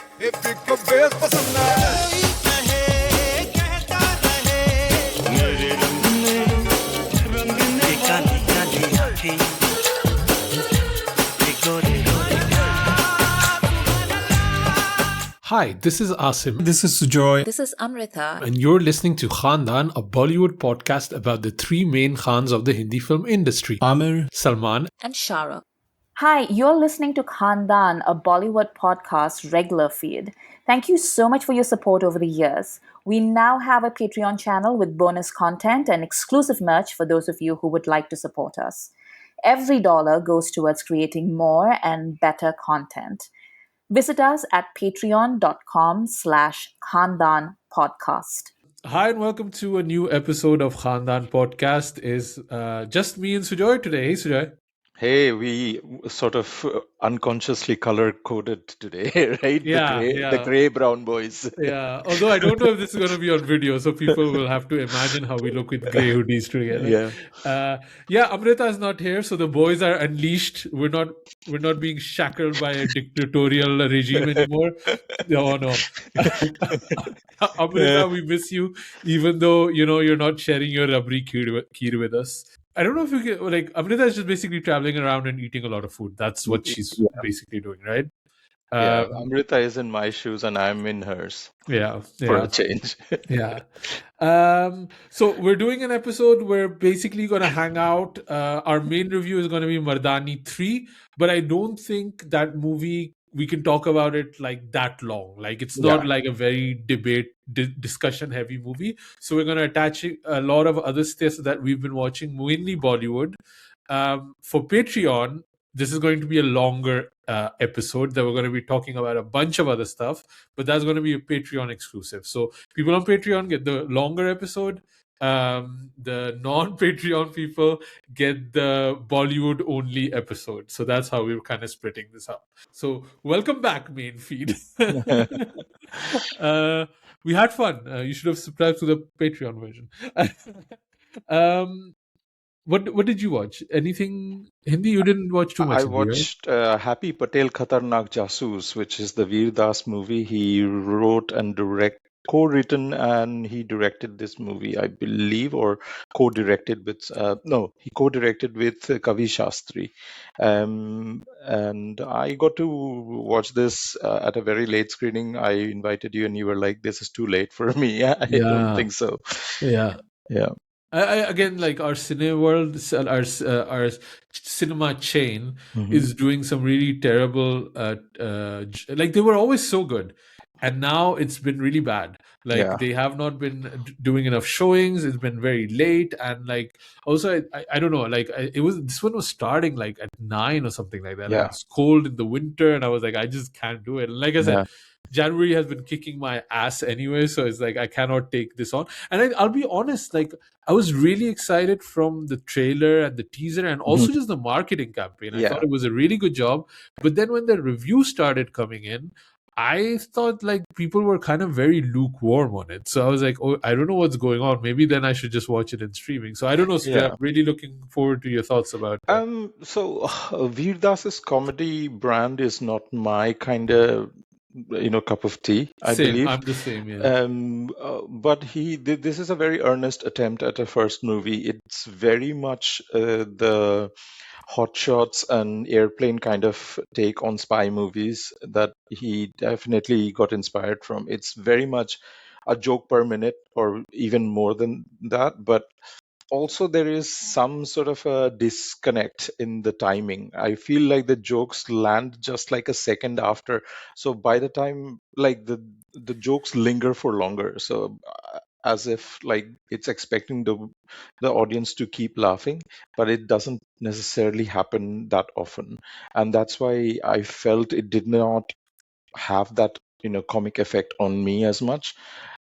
Hi, this is Asim, This is Sujoy. This is Amrita. and you're listening to Khandaan, a Bollywood podcast about the three main Khans of the Hindi film industry: Amir. Salman, And Shara. Hi, you're listening to Khandaan, a Bollywood podcast regular feed. Thank you so much for your support over the years. We now have a Patreon channel with bonus content and exclusive merch for those of you who would like to support us. Every dollar goes towards creating more and better content. Visit us at patreon.com/Khandaan podcast. Hi, and welcome to a new episode of Khandaan podcast. Is just me and Sujoy today. Hey, Sujoy. Hey, we sort of unconsciously color coded today, right? Yeah, The yeah. gray brown boys. Yeah, although I don't know if this is going to be on video, so people will have to imagine how we look with grey hoodies together. Yeah. Amrita is not here, so the boys are unleashed. We're not being shackled by a dictatorial regime anymore. No. Amrita, we miss you, even though you're not sharing your rabri kheer with us. I don't know if you can, Amrita is just basically traveling around and eating a lot of food. That's what she's basically doing, right? Yeah, Amrita is in my shoes and I'm in hers Yeah, for yeah. a change. Yeah. So we're doing an episode. We're basically going to hang out. Our main review is going to be Mardaani 3, but I don't think that movie, we can talk about it like that long. Like it's not like a very discussion heavy movie. So we're going to attach a lot of other stuff that we've been watching, mainly Bollywood. For Patreon, this is going to be a longer episode that we're going to be talking about a bunch of other stuff, but that's going to be a Patreon exclusive. So people on Patreon get the longer episode. The non-Patreon people get the Bollywood only episode. So that's how we're kind of splitting this up. So welcome back, main feed. We had fun. You should have subscribed to the Patreon version. What did you watch? Anything Hindi? You didn't watch too much I Hindi, right? watched Happy Patel Khatarnak Jasoos, which is the Veer Das movie. He wrote and co-written and he directed this movie, I believe, or co-directed with he co-directed with Kavi Shastri. And I got to watch this at a very late screening. I invited you and you were like, this is too late for me. I don't think so. Yeah. Yeah. Again, like our Cineworld, our cinema chain is doing some really terrible. Like they were always so good, and now it's been really bad. Like they have not been doing enough showings. It's been very late, and like also I don't know. Like this one was starting like at 9 or something like that. Yeah. Like, it's cold in the winter, and I was like, I just can't do it. And like I said. January has been kicking my ass anyway, so it's like I cannot take this on. And I'll be honest, like I was really excited from the trailer and the teaser and also just the marketing campaign. I thought it was a really good job. But then when the reviews started coming in, I thought like people were kind of very lukewarm on it. So I was like, oh, I don't know what's going on. Maybe then I should just watch it in streaming. So I don't know, Sujay, I'm really looking forward to your thoughts about it. So Veer Das's comedy brand is not my kind of cup of tea, I believe. I'm the same, yeah. But this is a very earnest attempt at a first movie. It's very much the hot shots and airplane kind of take on spy movies that he definitely got inspired from. It's very much a joke per minute or even more than that, but also there is some sort of a disconnect in the timing. I feel like the jokes land just like a second after, so by the time like the jokes linger for longer, so as if like it's expecting the audience to keep laughing, but it doesn't necessarily happen that often, and that's why I felt it did not have that comic effect on me as much.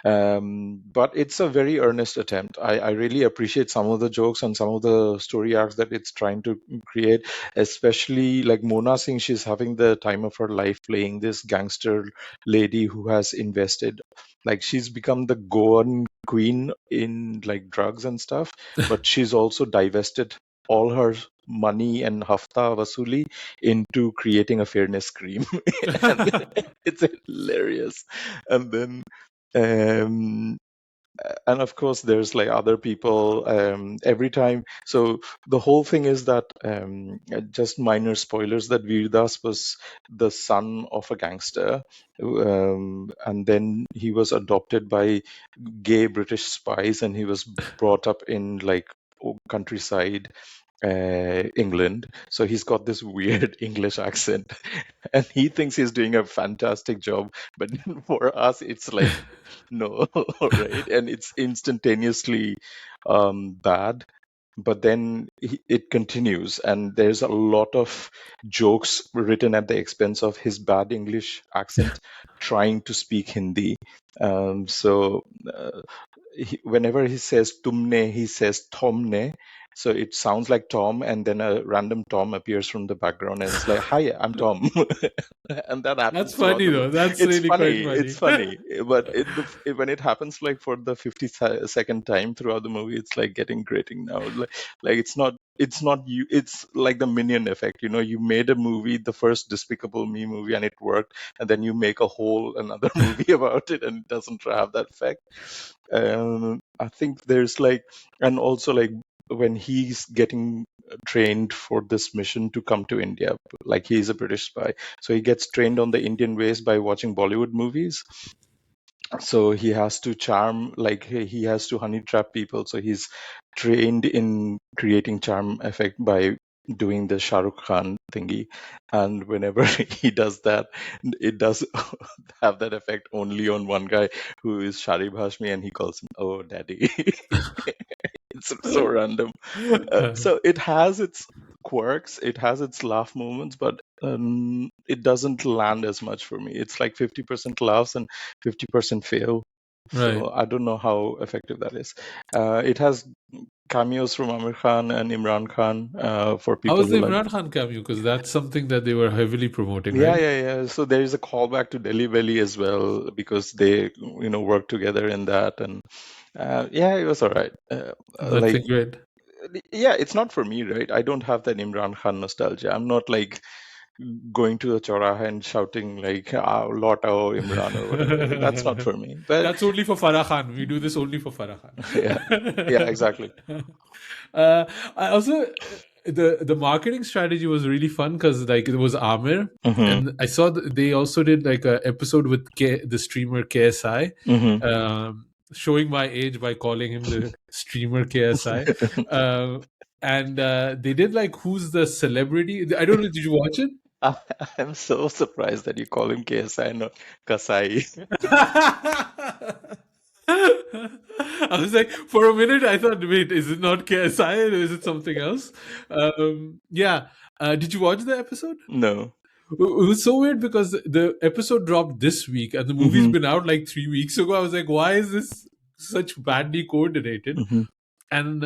But it's a very earnest attempt. I really appreciate some of the jokes and some of the story arcs that it's trying to create, especially like Mona Singh. She's having the time of her life playing this gangster lady who has invested, like she's become the Goan queen in like drugs and stuff, but she's also divested all her money and hafta vasuli into creating a fairness cream. And it's hilarious. And then um, and of course there's like other people every time. So the whole thing is that just minor spoilers, that Veerdas was the son of a gangster, and then he was adopted by gay British spies, and he was brought up in like countryside England. So he's got this weird English accent, and he thinks he's doing a fantastic job. But for us, it's like, no, right? And it's instantaneously bad. But then it continues, and there's a lot of jokes written at the expense of his bad English accent, trying to speak Hindi. So whenever he says tumne, he says tomne. So it sounds like Tom, and then a random Tom appears from the background, and it's like, "Hi, I'm Tom," and that That's happens throughout funny the though. movie. That's It's really quite funny. funny. It's funny, but when it happens like for the 52nd time throughout the movie, it's like getting grating now. Like it's not you. It's like the Minion effect. You made a movie, the first Despicable Me movie, and it worked, and then you make a whole another movie about it, and it doesn't have that effect. I think there's like, and also like when he's getting trained for this mission to come to India, like he's a British spy, so he gets trained on the Indian ways by watching Bollywood movies. So he has to charm, like he has to honey trap people. So he's trained in creating charm effect by doing the Shah Rukh Khan thingy, and whenever he does that, it does have that effect only on one guy who is Sharib Hashmi, and he calls him, "Oh, daddy." It's so random. So it has its quirks, it has its laugh moments, but it doesn't land as much for me. It's like 50% laughs and 50% fail. Right. So I don't know how effective that is. It has cameos from Amir Khan and Imran Khan for How people was the who like. Imran Khan cameo? Because that's something that they were heavily promoting, Yeah, right? yeah, yeah. So there is a callback to Delhi Belly as well, because they, work together in that, and yeah, it was all right. That's Like, great. yeah, it's not for me, right? I don't have that Imran Khan nostalgia. I'm not like going to a choraha and shouting like "Lotao Imran" or whatever. That's not for me. But That's only for Farah Khan. We do this only for Farah yeah, yeah, exactly. Khan. I also the marketing strategy was really fun because like it was Amir, Hmm. and I saw they also did like a episode with the streamer KSI, Hmm. showing my age by calling him the streamer KSI. And they did like who's the celebrity? I don't know. Did you watch it? I'm so surprised that you call him KSI, not Kasai. I was like, for a minute, I thought, wait, is it not KSI or is it something else? Yeah. Did you watch the episode? No. It was so weird because the episode dropped this week and the movie's Hmm. been out like 3 weeks ago. I was like, why is this such badly coordinated? Hmm. And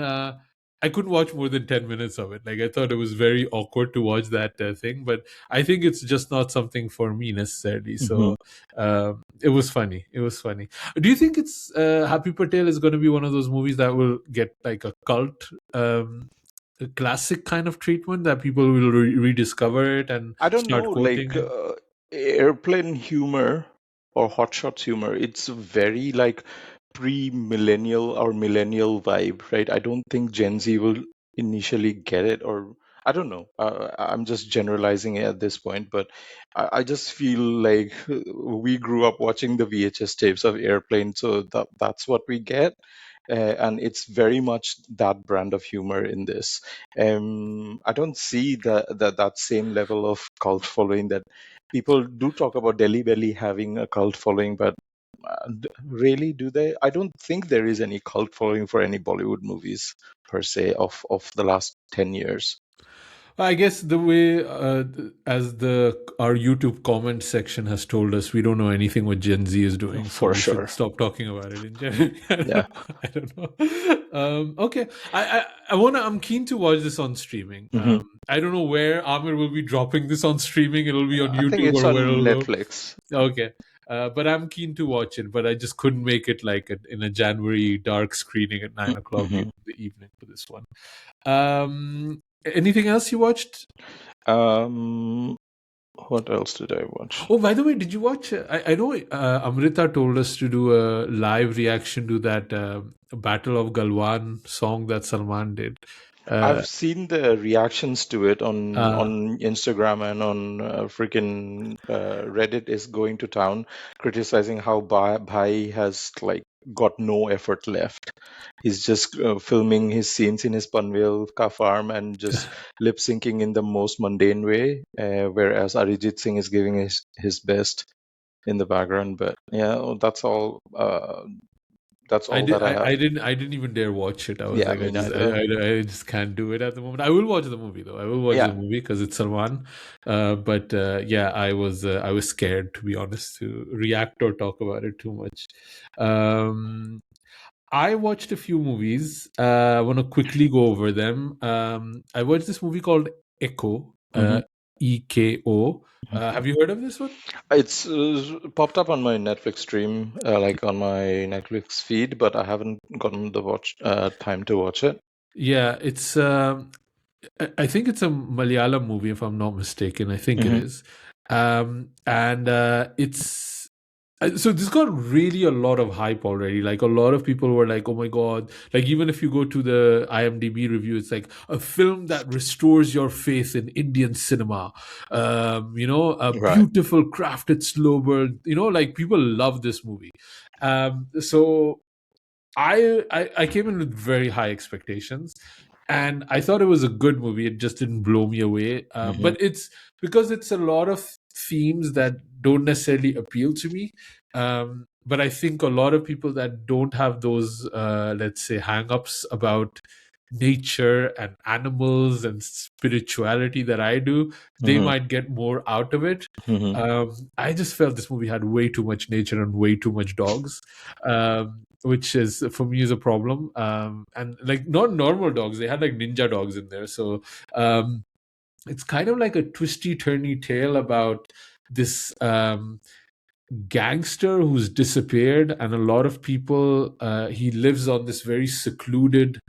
I couldn't watch more than 10 minutes of it. Like, I thought it was very awkward to watch that thing, but I think it's just not something for me necessarily. Hmm. So it was funny. It was funny. Do you think it's Happy Patel is going to be one of those movies that will get like a cult, a classic kind of treatment that people will rediscover it and I don't know, start quoting like it? airplane humor or hot shots humor, it's very like pre-millennial or millennial vibe, right? I don't think Gen Z will initially get it, or I don't know. I'm just generalizing it at this point, but I just feel like we grew up watching the VHS tapes of Airplane, so that's what we get. And it's very much that brand of humor in this. I don't see that same level of cult following that people do talk about Delhi Belly having a cult following, but really, do they? I don't think there is any cult following for any Bollywood movies per se of the last 10 years. I guess the way, as the our YouTube comment section has told us, we don't know anything what Gen Z is doing, so For we should sure. stop talking about it in general. Yeah. I don't know. Okay, I wanna. I'm keen to watch this on streaming. Hmm. I don't know where Amir will be dropping this on streaming. It'll be on I think YouTube it's or where on it'll go. Netflix. Okay. but I'm keen to watch it. But I just couldn't make it in a January dark screening at 9 o'clock in Mhm. the evening for this one. Anything else you watched? Um, what else did I watch? Oh, by the way, did you watch? I know Amrita told us to do a live reaction to that Battle of Galwan song that Salman did. Uh, I've seen the reactions to it uh, on Instagram and on freaking Reddit is going to town, criticizing how Bhai has like got no effort left. He's just filming his scenes in his Panvel ka farm and just lip syncing in the most mundane way, whereas Arijit Singh is giving his best in the background. But yeah, that's all. That's I all did. that I have. I didn't even dare watch it. I was Yeah, like, me neither. I just can't do it at the moment. I will watch the movie though. I will watch the Yeah. movie because it's Salman. But yeah, I was scared to be honest to react or talk about it too much. Um, I watched a few movies. I want to quickly go over them. I watched this movie called Echo. Hmm. EKO. Have you heard of this one? It's popped up on my Netflix stream, like on my Netflix feed, but I haven't gotten the watch time to watch it. Yeah, it's. I think it's a Malayalam movie, if I'm not mistaken. I think it Hmm. is. And it's so this got really a lot of hype already. Like a lot of people were like, "Oh my god!" Like even if you go to the IMDb review, it's like a film that restores your faith in Indian cinema. A Right. beautiful, crafted, slow burn. Like people love this movie. So I came in with very high expectations, and I thought it was a good movie. It just didn't blow me away. Hmm. But it's because it's a lot of themes that don't necessarily appeal to me. But I think a lot of people that don't have those, let's say, hang-ups about nature and animals and spirituality that I do, they Hmm. might get more out of it. Hmm. I just felt this movie had way too much nature and way too much dogs, which is for me is a problem. And like not normal dogs, they had like ninja dogs in there. So um, it's kind of like a twisty, turny tale about this gangster who's disappeared, and a lot of people. He lives on this very secluded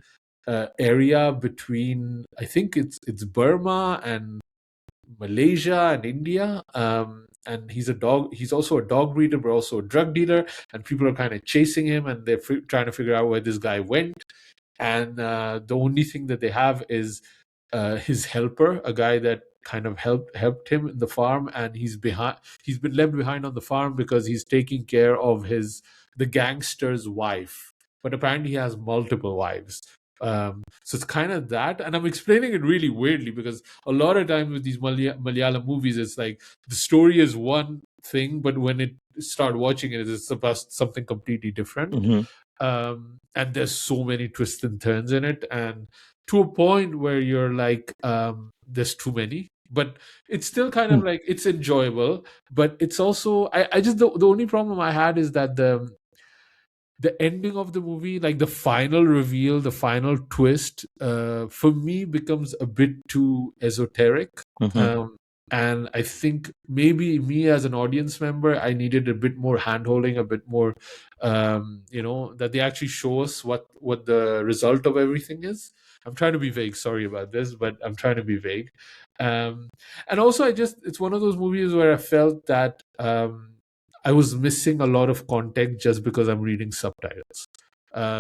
area between, I think it's Burma and Malaysia and India. And he's a dog. He's also a dog breeder, but also a drug dealer. And people are kind of chasing him, and they're trying to figure out where this guy went. And the only thing that they have is his helper, a guy that kind of helped him in the farm, and he's behind. He's been left behind on the farm because he's taking care of the gangster's wife. But apparently, he has multiple wives. So it's kind of that, and I'm explaining it really weirdly because a lot of times with these Malayalam movies, it's like the story is one thing, but when it start watching it, it's about something completely different. Hmm. And there's so many twists and turns in it, and to a point where you're like, there's too many. But it's still kind of like it's enjoyable, but it's also I just the only problem I had is that the ending of the movie, like the final reveal, the final twist, for me becomes a bit too esoteric. Hmm. Um, and I think maybe me as an audience member, I needed a bit more handholding, a bit more, that they actually show us what the result of everything is. I'm trying to be vague. Sorry about this, but I'm trying to be vague. Um, and also, it's one of those movies where I felt that. I was missing a lot of context just because I'm reading subtitles.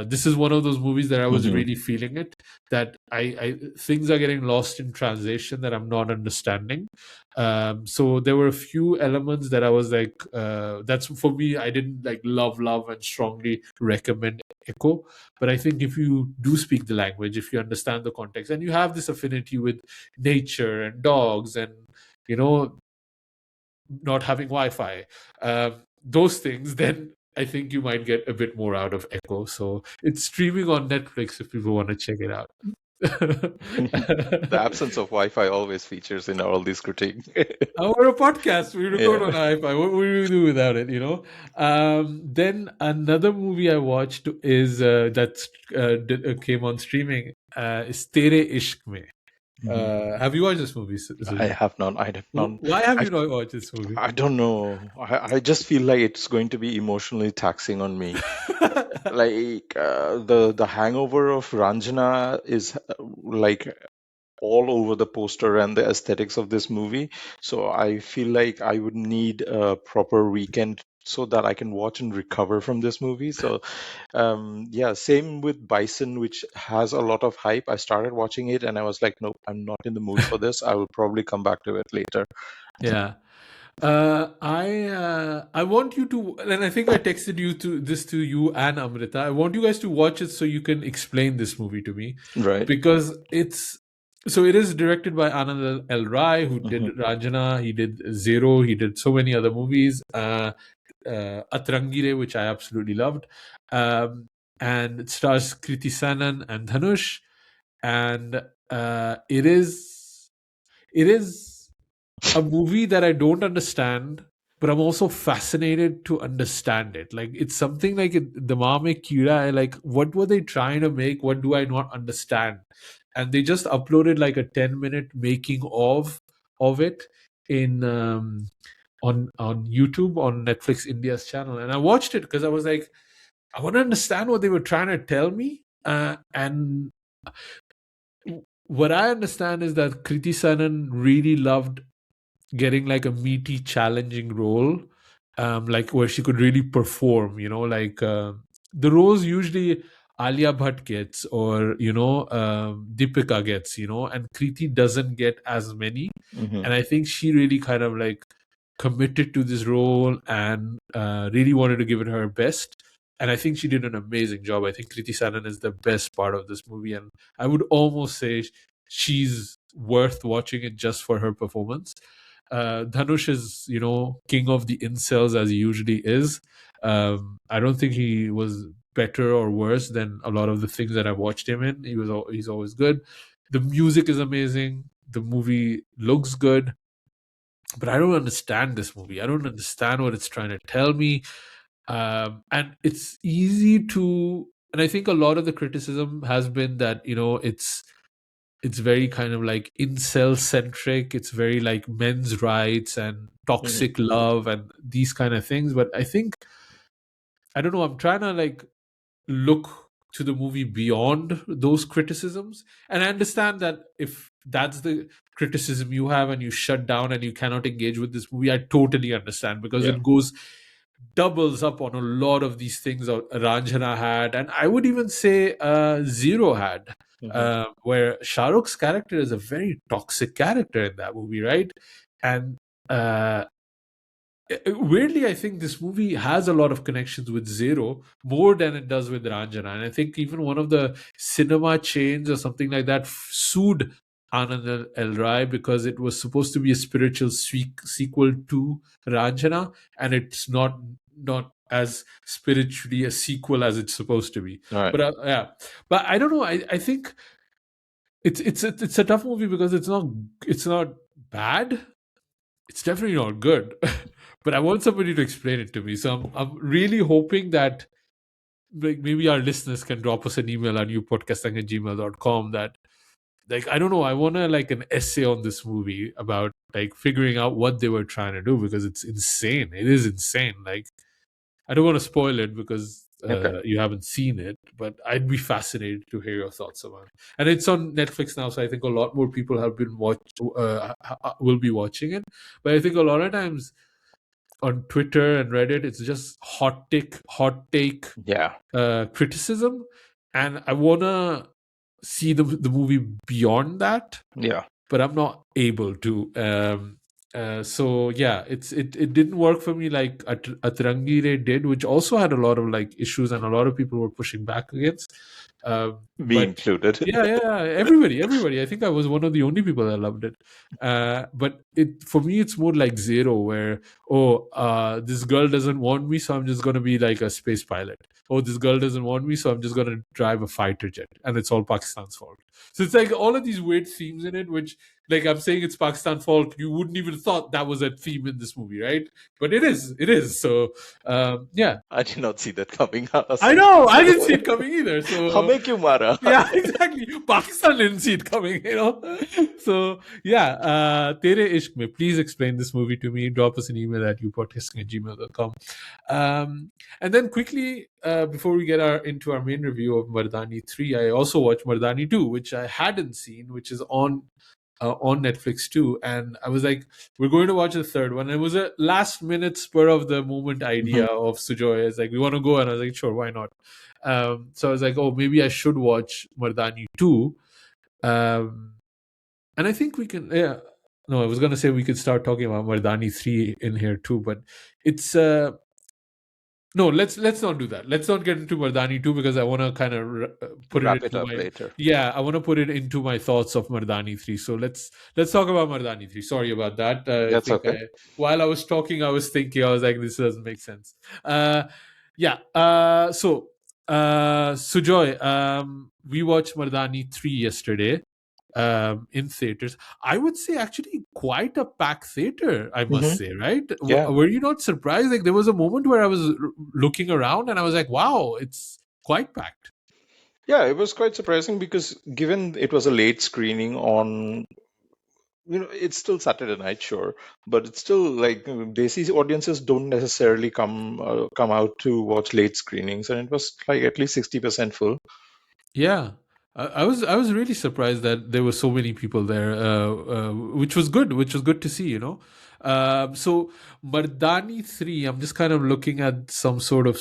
This is one of those movies that I was Hmm. really feeling it, that I things are getting lost in translation that I'm not understanding. So there were a few elements that I was like, that's for me. I didn't like love and strongly recommend Echo, but I think if you do speak the language, if you understand the context, and you have this affinity with nature and dogs and you know not having Wi-Fi, those things, then I think you might get a bit more out of Echo. So it's streaming on Netflix if people want to check it out. The absence of Wi-Fi always features in all these critiques. Our podcast, we record Yeah. on Wi-Fi. What would we do without it? Then another movie I watched is that came on streaming. Is Tere Ishq Mein. Have you watched this movie, I Sujoy? have not. I have not. Why have I you not watched this movie? I don't know. I just feel like it's going to be emotionally taxing on me. Like the hangover of Ranjana is like all over the poster and the aesthetics of this movie. So I feel like I would need a proper weekend so that I can watch and recover from this movie. So yeah, same with Bison, which has a lot of hype. I started watching it and I was like, nope, I'm not in the mood for this. I will probably come back to it later. Yeah. I want you to, and I think I texted to you and Amrita. I want you guys to watch it so you can explain this movie to me, Right. because it is directed by Anand L. Rai, who did Hmm. Ranjana, he did Zero, he did so many other movies, Atrangire, which I absolutely loved, and it stars Kriti Sanon and Dhanush, and it is a movie that I don't understand, but I'm also fascinated to understand it. Like, it's something like the Mame Kira, like, what were they trying to make? What do I not understand? And they just uploaded like a 10-minute making of it in on YouTube, on Netflix India's channel. And I watched it because I was like, I want to understand what they were trying to tell me. And what I understand is that Kriti Sanon really loved getting like a meaty, challenging role, like where she could really perform. Like the roles usually Alia Bhatt gets, or Deepika gets, and Kriti doesn't get as many. Hmm. And I think she really kind of like committed to this role and really wanted to give it her best. And I think she did an amazing job. I think Kriti Sanon is the best part of this movie, and I would almost say she's worth watching it just for her performance. Dhanush is, king of the incels, as he usually is. I don't think he was better or worse than a lot of the things that I've watched him in. He's always good. The music is amazing. The movie looks good, but I don't understand this movie. I don't understand what it's trying to tell me. And it's easy to, and I think a lot of the criticism has been that it's very kind of like incel centric. It's very like men's rights and Hmm. toxic love and these kind of things. But I think, I don't know, I'm trying to like look to the movie beyond those criticisms. And I understand that if that's the criticism you have and you shut down and you cannot engage with this movie, I totally understand, because Yeah. it goes doubles up on a lot of these things that Ranjana had, and I would even say Zero had, Hmm. where Shah Rukh's character is a very toxic character in that movie, right? And uh, weirdly, I think this movie has a lot of connections with Zero more than it does with Ranjana. And I think even one of the cinema chains or something like that sued Anand El Rai because it was supposed to be a spiritual sequel to Ranjana, and it's not as spiritually a sequel as it's supposed to be. All right. But yeah, but I don't know. I think it's a tough movie because it's not bad. It's definitely not good. But I want somebody to explain it to me. So I'm really hoping that like maybe our listeners can drop us an email at youpodcasting@gmail.com, that like, I don't know, I want to like an essay on this movie about like figuring out what they were trying to do, because it's insane. It is insane. Like, I don't want to spoil it because Okay. you haven't seen it, but I'd be fascinated to hear your thoughts about it. And it's on Netflix now, so I think a lot more people have been will be watching it. But I think a lot of times on Twitter and Reddit, it's just hot take Yeah. criticism, and I wanna see the movie beyond that, Yeah. but I'm not able to. So yeah, it didn't work for me like Atrangire did, which also had a lot of like issues and a lot of people were pushing back against. Me But included. yeah, everybody. I think I was one of the only people that loved it. But it for me, it's more like Zero, where this girl doesn't want me, so I'm just gonna be like a space pilot. Oh, this girl doesn't want me, so I'm just gonna drive a fighter jet, and it's all Pakistan's fault. So it's like all of these weird themes in it, which, like, I'm saying it's Pakistan's fault. You wouldn't even thought that was a theme in this movie, right? But it is. It is. So yeah, I did not see that coming, I Asim. know. I didn't see it coming either. So How Tumne kyun mara? Yeah, exactly. Pakistan didn't see it coming, So yeah, Tere Ishq Mein, please explain this movie to me. Drop us an email at youpodcasting@gmail.com. And then quickly, before we get into our main review of Mardaani 3, I also watched Mardaani 2, which I hadn't seen, which is on Netflix too. And I was like, we're going to watch the third one. And it was a last minute spur of the moment idea of Sujoy. It's like, we want to go. And I was like, sure, why not? So I was like, oh, maybe I should watch Mardaani 2. And I think we can, yeah. No, I was going to say we could start talking about Mardaani 3 in here too, but it's no, let's not do that. Let's not get into Mardaani 2 because I want to kind of put Wrap it it into up my later. I want to put it into my thoughts of Mardaani 3. So let's talk about Mardaani 3. Sorry about that. I That's think okay. while I was talking, I was thinking, I was like, this doesn't make sense. Yeah. So Sujoy, we watched Mardaani 3 yesterday in theaters. I would say actually quite a packed theater, I must say, right? Yeah. Were you not surprised? Like there was a moment where I was looking around and I was like, wow, it's quite packed. Yeah, it was quite surprising because given it was a late screening on, it's still Saturday night, sure, but it's still like Desi audiences don't necessarily come out to watch late screenings, and it was like at least 60% full. Yeah. I was really surprised that there were so many people there, which was good, to see. So Mardani 3, I'm just kind of looking at some sort of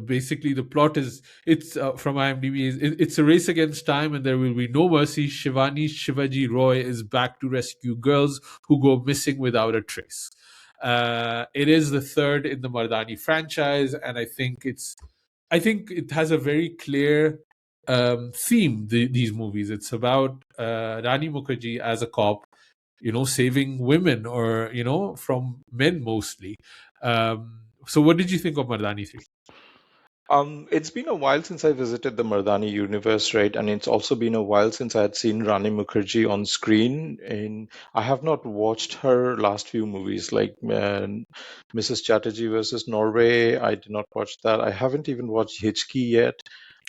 basically the plot is it's from IMDb it's a race against time and there will be no mercy. Shivani Shivaji Roy is back to rescue girls who go missing without a trace. It is the third in the Mardani franchise, and I think it has a very clear theme. These movies, it's about Rani Mukerji as a cop, saving women or from men mostly. So, what did you think of Mardani 3? It's been a while since I visited the Mardani universe, right? And it's also been a while since I had seen Rani Mukherjee on screen. And I have not watched her last few movies, like Mrs. Chatterjee versus Norway. I did not watch that. I haven't even watched Hitchki yet.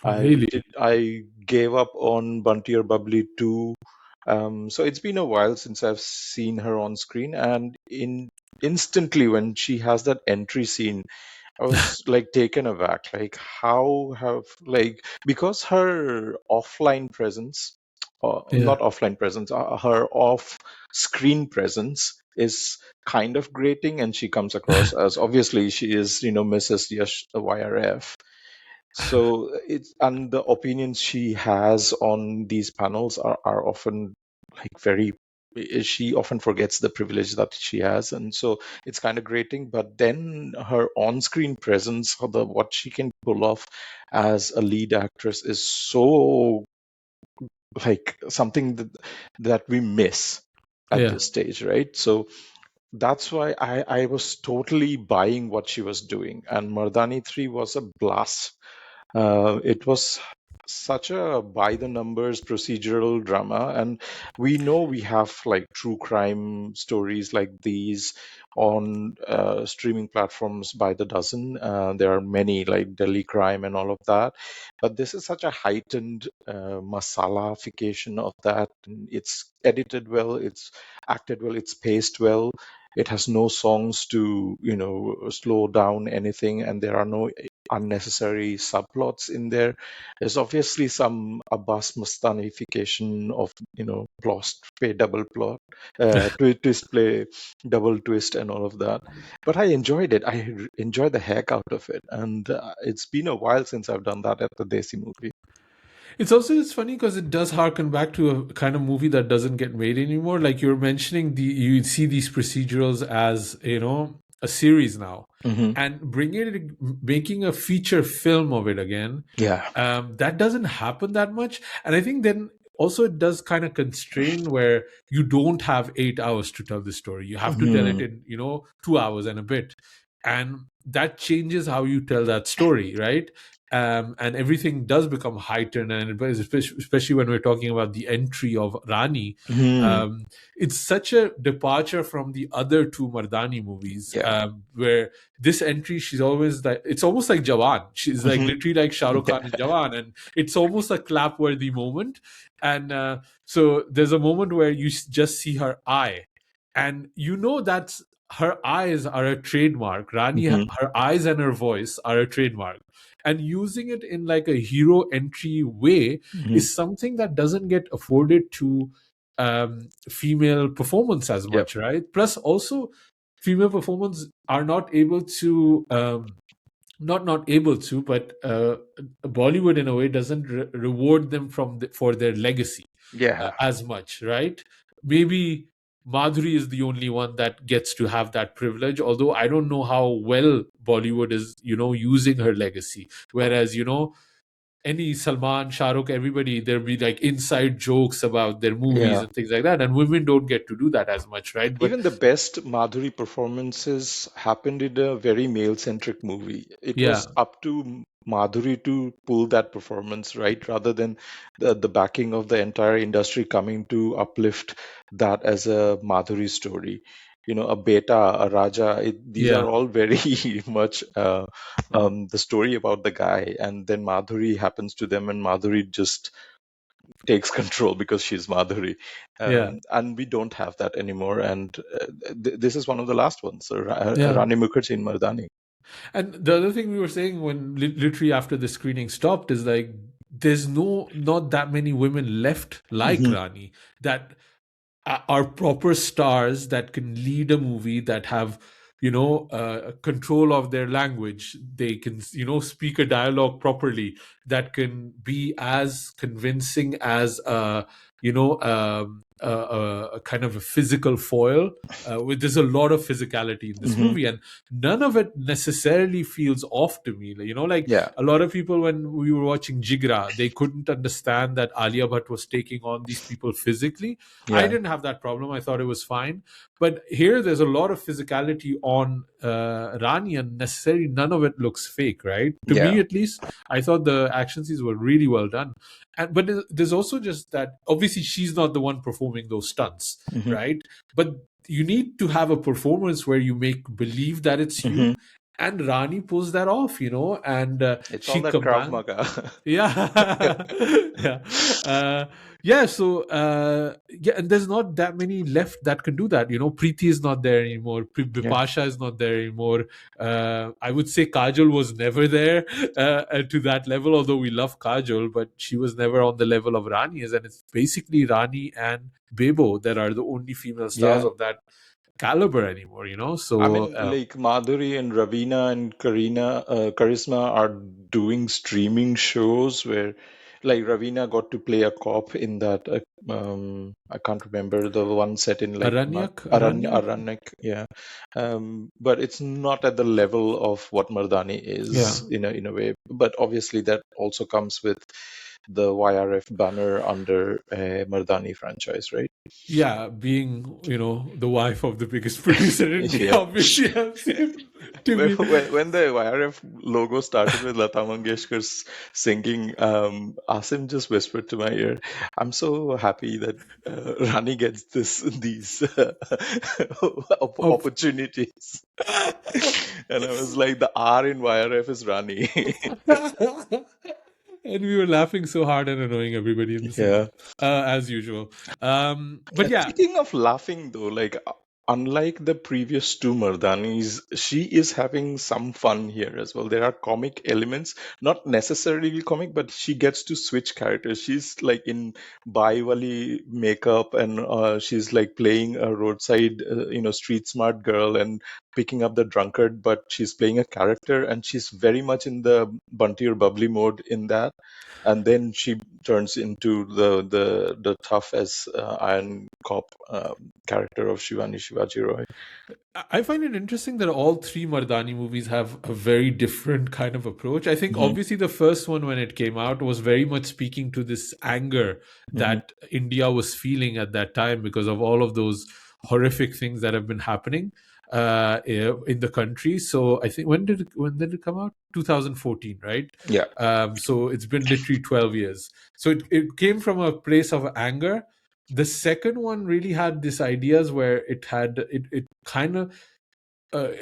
Oh, really? I gave up on Bunty or Bubbly 2. So it's been a while since I've seen her on screen, and instantly when she has that entry scene, I was like taken aback. Like, how have, like, because her offline presence, Yeah. not offline presence, her off-screen presence is kind of grating, and she comes across as, obviously she is, Mrs. Yash YRF. So it's, and the opinions she has on these panels are often like very, she often forgets the privilege that she has, and so it's kind of grating. But then her on-screen presence, or the what she can pull off as a lead actress, is so like something that we miss at Yeah. this stage, right? So that's why I was totally buying what she was doing, and Mardani 3 was a blast. It was such a by the numbers procedural drama, and we know we have like true crime stories like these on streaming platforms by the dozen. There are many like Delhi Crime and all of that, but this is such a heightened masalafication of that. It's edited well, it's acted well, it's paced well. It has no songs to slow down anything, and there are no unnecessary subplots in there. There's obviously some Abbas Mustanification of plot, play double plot, twist play double twist, and all of that. But I enjoyed it. Enjoyed the heck out of it, and it's been a while since I've done that at the Desi movie. It's funny because it does harken back to a kind of movie that doesn't get made anymore. Like you're mentioning, you see these procedurals as a series now, Hmm. and making a feature film of it again. Yeah. That doesn't happen that much, and I think then also it does kind of constrain where you don't have 8 hours to tell the story. You have to tell it Hmm. in 2 hours and a bit. and that changes how you tell that story, right? And everything does become heightened, and especially when we're talking about the entry of Rani. Hmm. um, it's such a departure from the other two Mardani movies, Yeah. where this entry, she's always like, it's almost like Jawan. She's like Hmm. literally like Shah Rukh Yeah. Khan in Jawan, and it's almost a clap worthy moment. And so there's a moment where you just see her eye, and you know that's her eyes are a trademark. Rani, Hmm. her eyes and her voice are a trademark. And using it in like a hero entry way Hmm. is something that doesn't get afforded to female performance as Yep. much, right? Plus, also, female performance are not able to. Not able to, but Bollywood in a way doesn't reward them for their legacy Yeah. as much, right? Maybe Madhuri is the only one that gets to have that privilege, although I don't know how well Bollywood is, using her legacy. Whereas, any Salman, Shah Rukh, everybody, there'll be like inside jokes about their movies Yeah. and things like that, and women don't get to do that as much, right? But Even the best Madhuri performances happened in a very male-centric movie. It yeah, was up to Madhuri to pull that performance, right? Rather than the backing of the entire industry coming to uplift that as a Madhuri story. You know, a Beta, a Raja, these are yeah. all very much the story about the guy. And then Madhuri happens to them, and Madhuri just takes control because she's Madhuri, Yeah, and we don't have that anymore. And this is one of the last ones, yeah. Rani Mukerji in Mardani. And the other thing we were saying when literally after the screening stopped is like, there's not that many women left like Hmm. Rani that are proper stars that can lead a movie, that have control of their language. They can speak a dialogue properly, that can be as convincing as a kind of a physical foil. There's a lot of physicality in this Hmm. movie, and none of it necessarily feels off to me. Like Yeah, a lot of people, when we were watching Jigra, they couldn't understand that Alia Bhatt was taking on these people physically. I yeah, didn't have that problem. I thought it was fine. But here, there's a lot of physicality on Rani, and necessarily none of it looks fake, right? To yeah. me, at least, I thought the action scenes were really well done. But there's also just that obviously she's not the one performing those stunts, Hmm. right? But you need to have a performance where you make believe that it's Hmm. you, and Rani pulls that off, and It's all she that Krav commands. Maga. Yeah. Yeah. Yeah, so yeah, and there's not that many left that can do that. Preeti is not there anymore. Yeah, Bipasha is not there anymore. I would say Kajol was never there to that level, although we love Kajol, but she was never on the level of Rani is, and it's basically Rani and Bebo that are the only female stars yeah. of that caliber anymore. I So mean, like Madhuri and Ravina and Karisma are doing streaming shows where, like, Ravina got to play a cop in that. I can't remember the one set in like Aranya, Aranyak, yeah. But it's not at the level of what Mardani yeah. is in a way. But obviously, that also comes with the YRF banner under Mardani franchise, right? Yeah, being the wife of the biggest producer in India Yeah. obviously helps you to When, be. when the YRF logo started with Lata Mangeshkar singing, Asim just whispered to my ear, "I'm so happy that Rani gets these Of, opportunities." And I was like, "The R in YRF is Rani." and we were laughing so hard and annoying everybody in the cinema, Yeah. as usual. But yeah, Speaking of laughing, though, like unlike the previous two Mardanis, she is having some fun here as well. There are comic elements, not necessarily comic, but she gets to switch characters. She's like in Baiwali makeup, and she's like playing a roadside, street smart girl and picking up the drunkard, but she's playing a character, and she's very much in the bunty or bubbly mode in that, and then she turns into the tough as iron cop character of Shivani Shivaji Roy. I find it interesting that all three Mardani movies have a very different kind of approach. I think Hmm. obviously the first one, when it came out, was very much speaking to this anger Hmm. that India was feeling at that time because of all of those horrific things that have been happening. in the country. So I think when did it come out? 2014, right? Yeah. So it's been literally 12 years. So it came from a place of anger. The second one really had these ideas where it kind of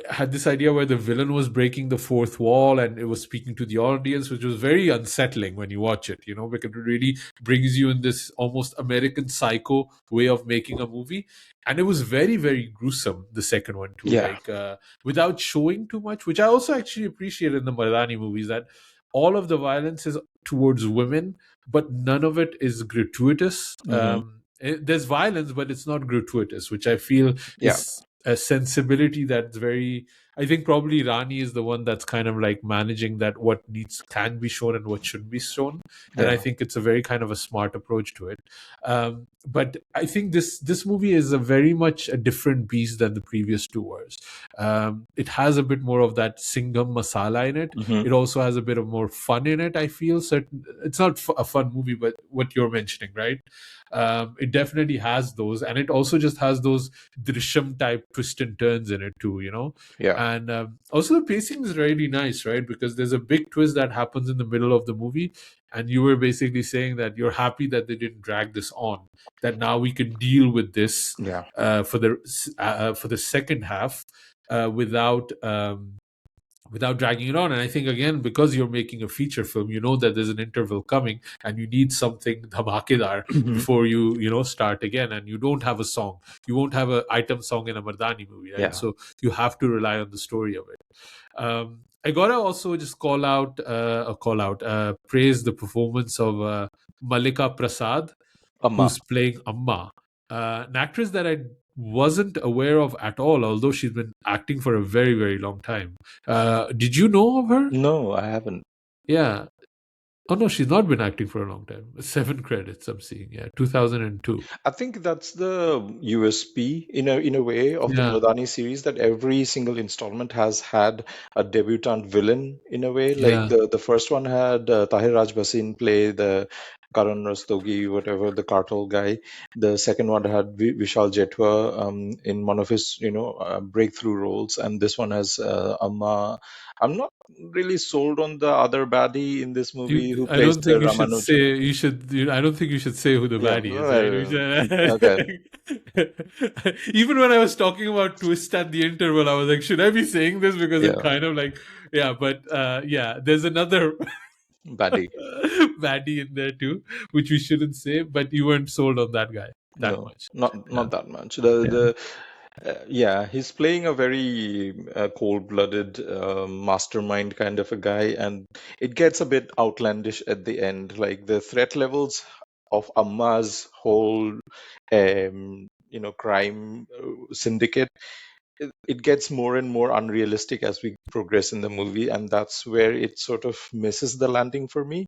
had this idea where the villain was breaking the fourth wall and it was speaking to the audience, which was very unsettling when you watch it, because it really brings you in this almost American Psycho way of making a movie. And it was very, very gruesome, the second one too, Yeah. like without showing too much, which I also actually appreciate in the Mardaani movies, that all of the violence is towards women, but none of it is gratuitous. Hmm. There's violence, but it's not gratuitous, which I feel Yeah. is a sensibility that's very, I think probably Rani is the one that's kind of like managing that, what needs can be shown and what shouldn't be shown. And I Yeah. think it's a very kind of a smart approach to it. But I think this movie is a very much a different beast than the previous two were. It has a bit more of that Singham masala in it. Hmm. It also has a bit of more fun in it, I feel. Certain, it's not a fun movie, but what you're mentioning, right? It definitely has those, and it also just has those Drishyam type twists and turns in it too. Yeah. And also the pacing is really nice, right? Because there's a big twist that happens in the middle of the movie, and you were basically saying that you're happy that they didn't drag this on, that now we can deal with this Yeah. for the second half without dragging it on. And I think, again, because you're making a feature film, you know that there's an interval coming and you need something dhamakedar Hmm. before you start again. And you don't have a song. You won't have an item song in a Mardaani movie, right? Yeah. So you have to rely on the story of it. I gotta also just praise the performance of Malika Prasad, Amma. who's playing Amma, an actress that I wasn't aware of at all, although she's been acting for a very, very long time. Did you know of her? No, I haven't. Yeah. Oh, no, she's not been acting for a long time. 7 credits I'm seeing. Yeah, 2002. I think that's the USP in a way of the Yeah, Mardani series, that every single installment has had a debutant villain in a way. Like yeah. the first one had Tahir Raj Bhasin play the Karan Rastogi, whatever, the cartel guy. The second one had Vishal Jetwa in one of his breakthrough roles, and this one has Amma. I'm not really sold on the other baddie in this movie who I plays don't the think you should Ramanujan. say you should. I don't think you should say who the Yeah, baddie is, right? okay. Even when I was talking about twist at the interval, I was like, should I be saying this because it Yeah, kind of like, yeah. But yeah, there's another baddie. baddie in there too, which we shouldn't say. But you weren't sold on that guy that No, much. not Yeah, that much. yeah. Yeah, he's playing a very cold-blooded mastermind kind of a guy, and it gets a bit outlandish at the end. Like the threat levels of Amma's whole, crime syndicate, it gets more and more unrealistic as we progress in the movie, and that's where it sort of misses the landing for me.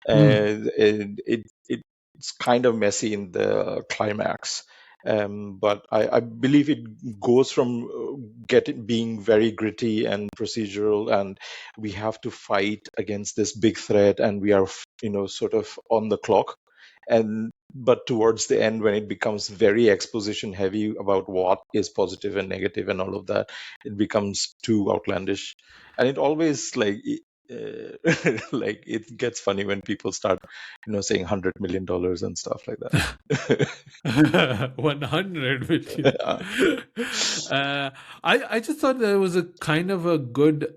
Mm. It's kind of messy in the climax, but I believe it goes from being very gritty and procedural, and we have to fight against this big threat, and we are sort of on the clock, and but towards the end when it becomes very exposition heavy about what is positive and negative and all of that, it becomes too outlandish, and it always like it gets funny when people start saying $100 million and stuff like that. 100 million. Yeah. I just thought there was a kind of a good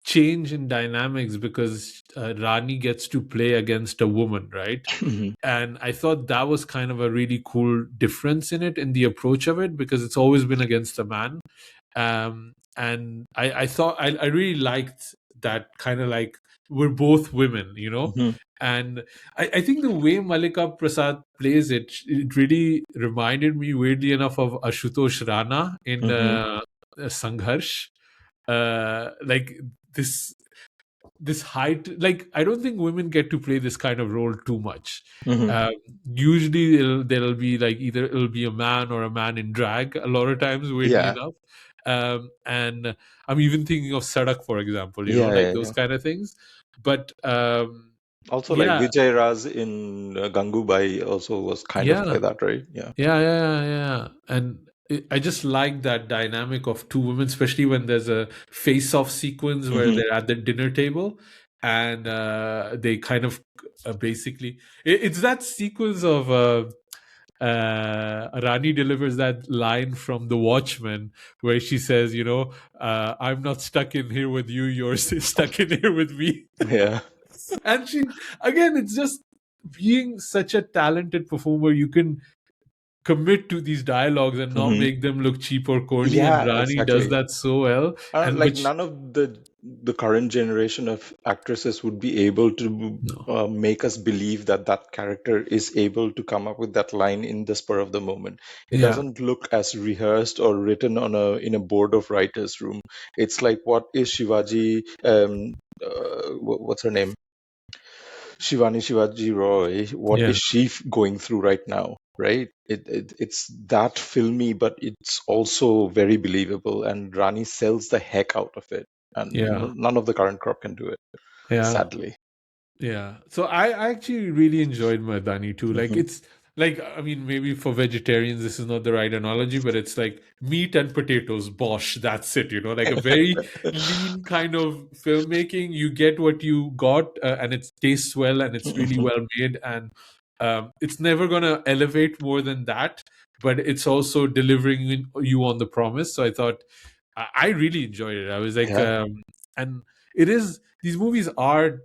change in dynamics because Rani gets to play against a woman, right? Mhm. And I thought that was kind of a really cool difference in it, in the approach of it, because it's always been against a man. And I thought I really liked that, kind of like we're both women. Mhm. And I think the way Malika Prasad plays it really reminded me, weirdly enough, of Ashutosh Rana in Mhm. Sangharsh. Like this height, like I don't think women get to play this kind of role too much. Mhm. um, Usually there'll be like either it'll be a man or a man in drag a lot of times, weirdly Yeah. enough. And I'm even thinking of Sadak, for example, Yeah, like yeah, those yeah. kind of things. But Also, like yeah, Vijay Raz in Gangubai also was kind of yeah, like that, right? Yeah. yeah. And I just like that dynamic of two women, especially when there's a face-off sequence where Hmm. they're at the dinner table and they kind of basically it's that sequence of Rani delivers that line from The Watchmen where she says, I'm not stuck in here with you, you're stuck in here with me. Yeah. And she, again, it's just being such a talented performer, you can commit to these dialogues and not Hmm. make them look cheap or corny. And Yeah, Rani does exactly. that so well. And Like which, none of the current generation of actresses would be able to no, make us believe that that character is able to come up with that line in the spur of the moment. It yeah, doesn't look as rehearsed or written on a in a board of writers room. It's like, what is Shivaji? What's her name? Shivani Shivaji Roy, what yeah, is she going through right now? Right? It's that filmy, but it's also very believable, and Rani sells the heck out of it, and yeah, none of the current crop can do it, yeah. sadly. Yeah. So I actually really enjoyed Mardani too. Like Hmm. it's like, I mean, maybe for vegetarians this is not the right analogy, but it's like meat and potatoes, bosh, that's it, like a very lean kind of filmmaking. You get what you got, and it tastes well and it's really Hmm. well made, and it's never gonna elevate more than that, but it's also delivering you on the promise. So I thought I really enjoyed it. I was like, Yeah, and it is, these movies are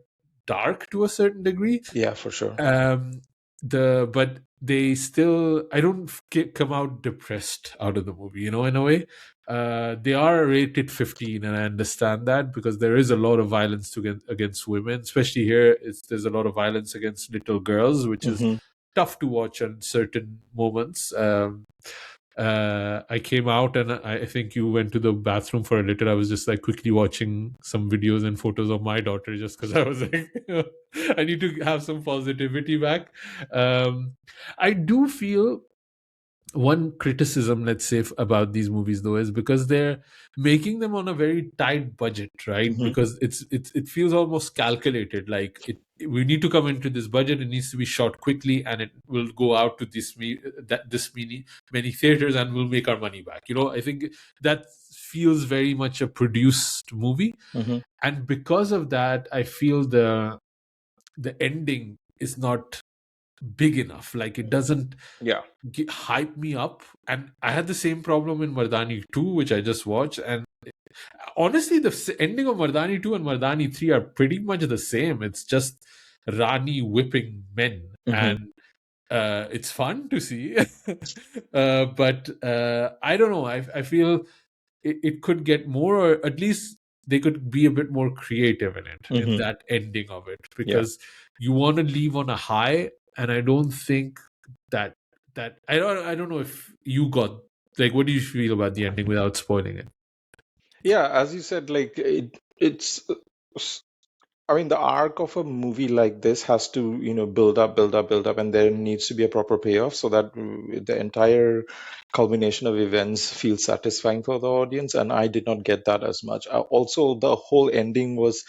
dark to a certain degree. yeah, for sure. Um, but they still, I don't come out depressed out of the movie, in a way. They are rated 15, and I understand that because there is a lot of violence against women, especially here. There's a lot of violence against little girls, which is Hmm. tough to watch on certain moments. I came out and I think you went to the bathroom for a little. I was just like quickly watching some videos and photos of my daughter just because I was like, I need to have some positivity back. I do feel one criticism, let's say, about these movies though is because they're making them on a very tight budget, right? Hmm. Because it feels almost calculated, like we need to come into this budget, it needs to be shot quickly and it will go out to this many theaters and we'll make our money back. I think that feels very much a produced movie, Hmm. and because of that I feel the ending is not big enough. Like it doesn't Yeah. hype me up. And I had the same problem in Mardaani 2, which I just watched. And honestly, the ending of Mardaani 2 and Mardaani 3 are pretty much the same. It's just Rani whipping men. Hmm. And it's fun to see. But I don't know. I feel it could get more, or at least they could be a bit more creative in it, in Hmm. that ending of it, Yeah. because you want to leave on a high. And I don't think that I don't know if you got, like, what do you feel about the ending without spoiling it? Yeah, as you said, like it's I mean, the arc of a movie like this has to, build up, build up, build up, and there needs to be a proper payoff so that the entire culmination of events feels satisfying for the audience. And I did not get that as much. Also, the whole ending was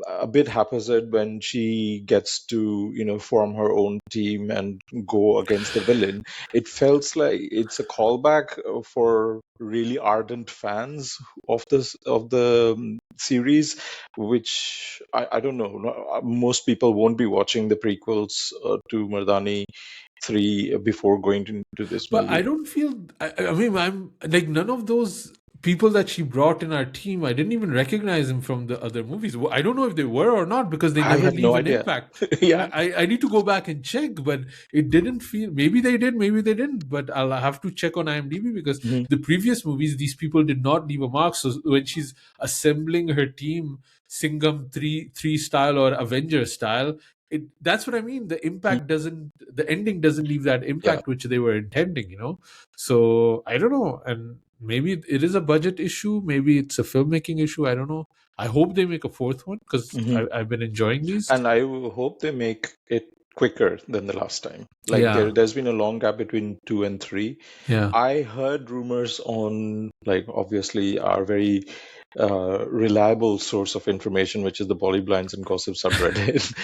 a bit haphazard when she gets to form her own team and go against the villain. It felt like it's a callback for really ardent fans of the series, which I don't know, most people won't be watching the prequels to Mardani 3 before going to this But I movie. don't feel. I mean, I'm like none of those people that she brought in our team. I didn't even recognize them from the other movies. I don't know if they were or not because they I never have no leave an idea. impact. Yeah. I need to go back and check, but it didn't feel. Maybe they did, maybe they didn't. But I'll have to check on IMDb because Hmm. the previous movies, these people did not leave a mark. So when she's assembling her team, Singham three style or Avenger style, that's what I mean. The ending doesn't leave that Yeah. impact which they were intending. So I don't know, and maybe it is a budget issue, maybe it's a filmmaking issue, I don't know. I hope they make a fourth one because Hmm. I've been enjoying these. And I hope they make it quicker than the last time. Like Yeah, there's been a long gap between 2 and 3. yeah, I heard rumors on, like, obviously our very reliable source of information, which is the Bolly Blinds and Gossip subreddit,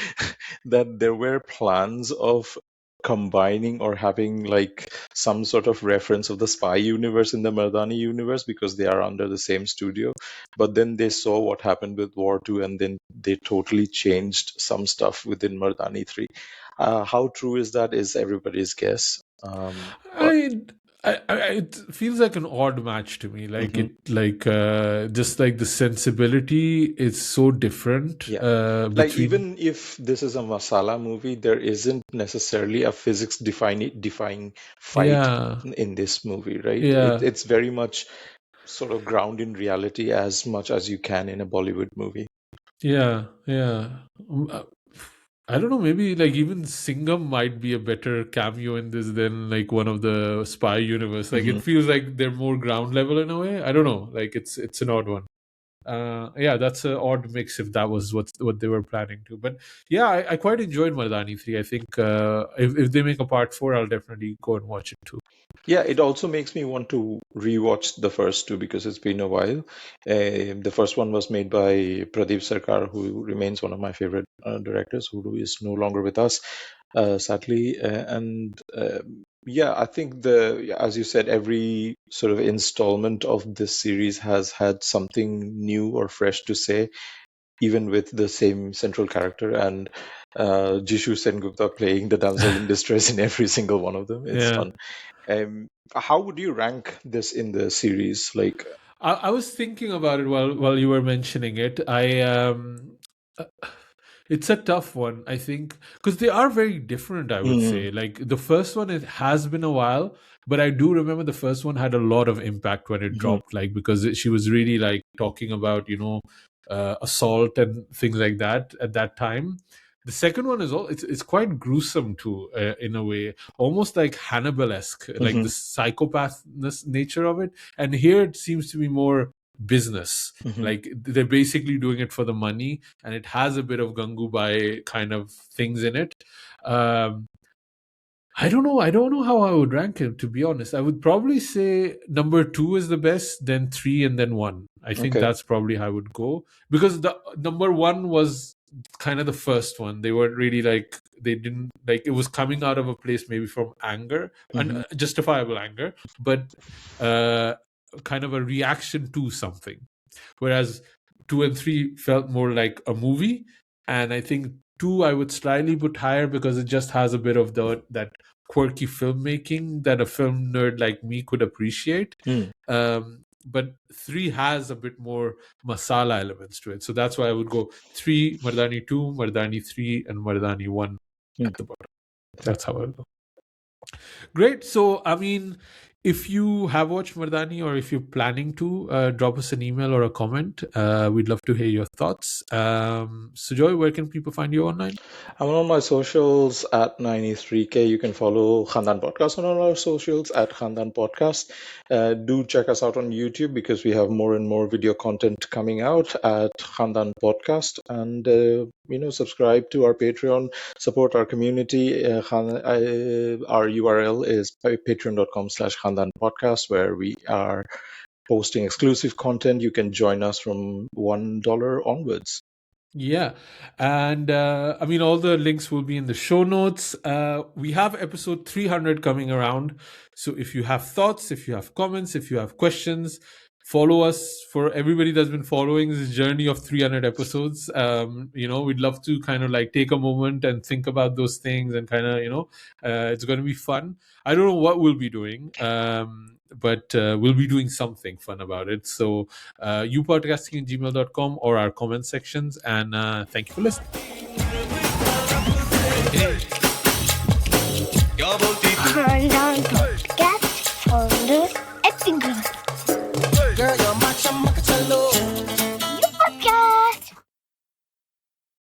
that there were plans of combining or having like some sort of reference of the spy universe in the Mardaani universe because they are under the same studio. But then they saw what happened with War 2 and then they totally changed some stuff within Mardaani 3. How true is that is everybody's guess. But I, it feels like an odd match to me. Like mhm. just like the sensibility is so different Yeah. Like between. even if this is a masala movie, there isn't necessarily a physics defying fight Yeah, in this movie, right? yeah, It's very much sort of ground in reality as much as you can in a Bollywood movie. yeah. Um, uh, I don't know. Maybe like even Singham might be a better cameo in this than like one of the spy universe. Like Hmm. it feels like they're more ground level in a way. I don't know. Like it's an odd one. Yeah, that's an odd mix if that was what they were planning to. But yeah, I quite enjoyed Mardani 3. I think if they make a part 4, I'll definitely go and watch it too. Yeah, it also makes me want to rewatch the first two because it's been a while. The first one was made by Pradeep Sarkar, who remains one of my favorite directors, who is no longer with us, sadly. And yeah, I think as you said, every sort of installment of this series has had something new or fresh to say, even with the same central character and Jishu Sengupta playing the damsel in distress in every single one of them. It's Yeah. fun. How would you rank this in the series? Like, I was thinking about it while you were mentioning it. Uh, it's a tough one, I think, because they are very different. I would mm, say, like the first one, it has been a while, but I do remember the first one had a lot of impact when it mhm, dropped, like because she was really like talking about assault and things like that at that time. The second one is all it's quite gruesome too, in a way, almost like Hannibal-esque, like the mhm, psychopath nature of it. And here it seems to be more business. mhm, Like they're basically doing it for the money, and it has a bit of gangubai kind of things in it. Um, I don't know. I don't know how I would rank him, to be honest. I would probably say number 2 is the best, then 3, and then 1. I think okay. that's probably how I would go, because the number 1 was kind of the first one. They weren't really like, they didn't like, it was coming out of a place maybe from anger and Mhm, justifiable anger, but uh, kind of a reaction to something. Whereas 2 and 3 felt more like a movie, and I think 2 I would slightly put higher because it just has a bit of that quirky filmmaking that a film nerd like me could appreciate. mm, But 3 has a bit more masala elements to it, so that's why I would go 3 Mardani 2, Mardani 3, and Mardani 1 mm. at the bottom. That's how I would go. Great. So, I mean, if you have watched Mardani or if you're planning to, drop us an email or a comment. We'd love to hear your thoughts. Sujoy, where can people find you online? I'm on my socials at 93K. You can follow Khandaan Podcast on all our socials at Khandaan Podcast. Do check us out on YouTube because we have more and more video content coming out at Khandaan Podcast. And, subscribe to our Patreon, support our community. Our URL is patreon.com/Khandaan Podcast, where we are posting exclusive content. You can join us from $1 onwards. Yeah. And I mean, all the links will be in the show notes. We have episode 300 coming around. So if you have thoughts, if you have comments, if you have questions, follow us. For everybody that's been following this journey of 300 episodes, we'd love to kind of like take a moment and think about those things and kind of, it's going to be fun. I don't know what we'll be doing, but we'll be doing something fun about it. So youpodcasting@gmail.com or our comment sections. And thank you for listening. खानदान podcast और acting